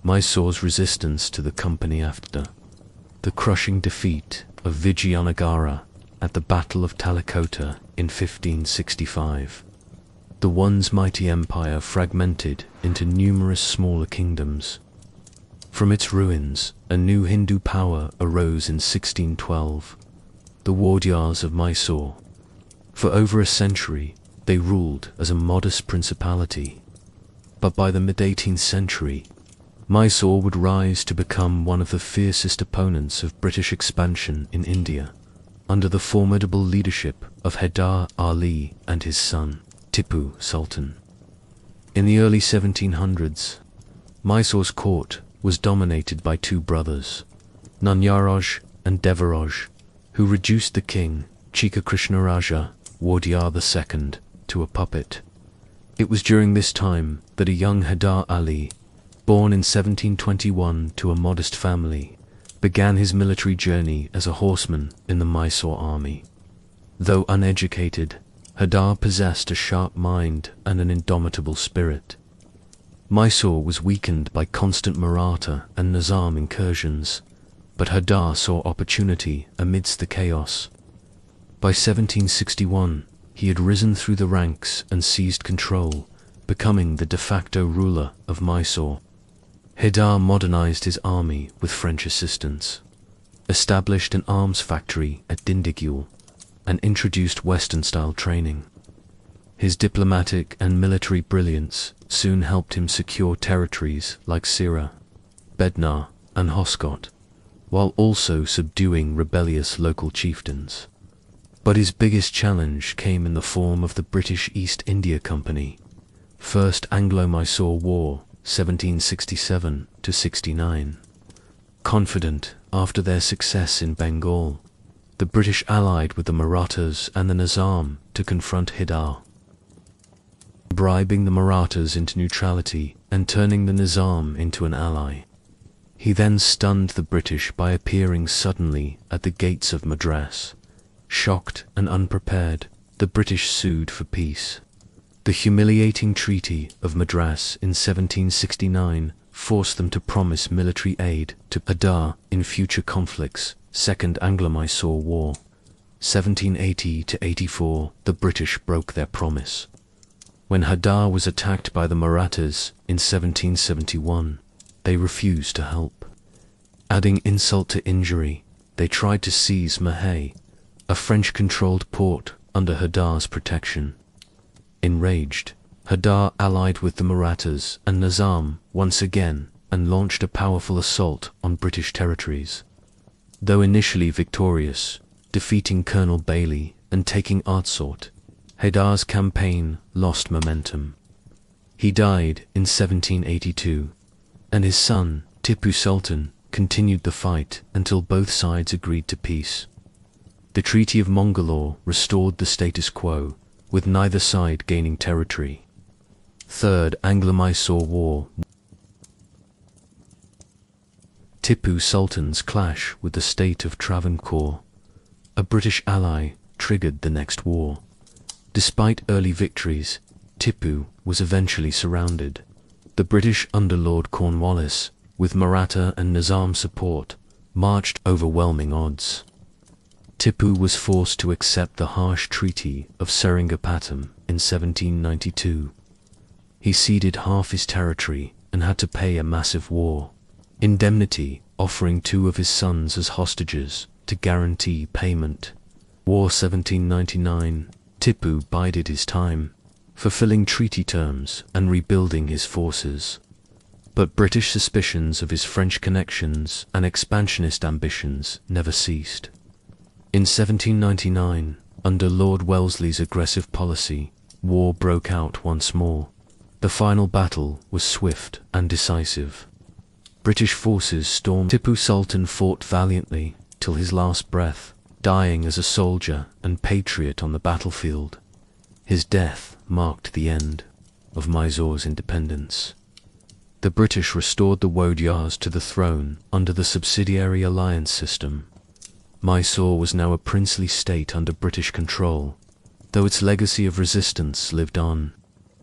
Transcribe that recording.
Mysore's resistance to the company after the crushing defeat of Vijayanagara at the Battle of Talikota in 1565. The once mighty empire fragmented into numerous smaller kingdoms. From its ruins, a new Hindu power arose in 1612, the Wodeyars of Mysore. For over a century, they ruled as a modest principality. But by the mid-18th century, Mysore would rise to become one of the fiercest opponents of British expansion in India, under the formidable leadership of Haidar Ali and his son, Tipu Sultan. In the early 1700s, Mysore's court was dominated by two brothers, Nanyaraj and Devaraj, who reduced the king, Chika Krishnaraja, Wodeyar II, to a puppet. It was during this time that a young Haidar Ali, born in 1721 to a modest family, began his military journey as a horseman in the Mysore army. Though uneducated, Haidar possessed a sharp mind and an indomitable spirit. Mysore was weakened by constant Maratha and Nizam incursions, but Haidar saw opportunity amidst the chaos. By 1761, he had risen through the ranks and seized control, becoming the de facto ruler of Mysore. Haidar modernized his army with French assistance, established an arms factory at Dindigul, and introduced Western-style training. His diplomatic and military brilliance soon helped him secure territories like Sira, Bednar, and Hoskot, while also subduing rebellious local chieftains. But his biggest challenge came in the form of the British East India Company, First Anglo-Mysore War, 1767–69. Confident after their success in Bengal, the British allied with the Marathas and the Nizam to confront Haidar, bribing the Marathas into neutrality and turning the Nizam into an ally. He then stunned the British by appearing suddenly at the gates of Madras. Shocked and unprepared, the British sued for peace. The humiliating Treaty of Madras in 1769 forced them to promise military aid to Haidar in future conflicts. Second Anglo-Mysore War, 1780–84, the British broke their promise. When Haidar was attacked by the Marathas in 1771, they refused to help. Adding insult to injury, they tried to seize Mahé, a French-controlled port under Haidar's protection. Enraged, Haidar allied with the Marathas and Nizam once again and launched a powerful assault on British territories. Though initially victorious, defeating Colonel Bailey and taking Artsort, Haidar's campaign lost momentum. He died in 1782, and his son, Tipu Sultan, continued the fight until both sides agreed to peace. The Treaty of Mangalore restored the status quo, with neither side gaining territory. Third Anglo-Mysore War. Tipu Sultan's clash with the state of Travancore, a British ally, triggered the next war. Despite early victories, Tipu was eventually surrounded. The British under Lord Cornwallis, with Maratha and Nizam support, marched overwhelming odds. Tipu was forced to accept the harsh Treaty of Seringapatam in 1792. He ceded half his territory and had to pay a massive war indemnity, offering two of his sons as hostages to guarantee payment. War 1799, Tipu bided his time, fulfilling treaty terms and rebuilding his forces. But British suspicions of his French connections and expansionist ambitions never ceased. In 1799, under Lord Wellesley's aggressive policy, war broke out once more. The final battle was swift and decisive. British forces stormed. Tipu Sultan fought valiantly till his last breath, dying as a soldier and patriot on the battlefield. His death marked the end of Mysore's independence. The British restored the Wodeyars to the throne under the subsidiary alliance system. Mysore was now a princely state under British control, though its legacy of resistance lived on.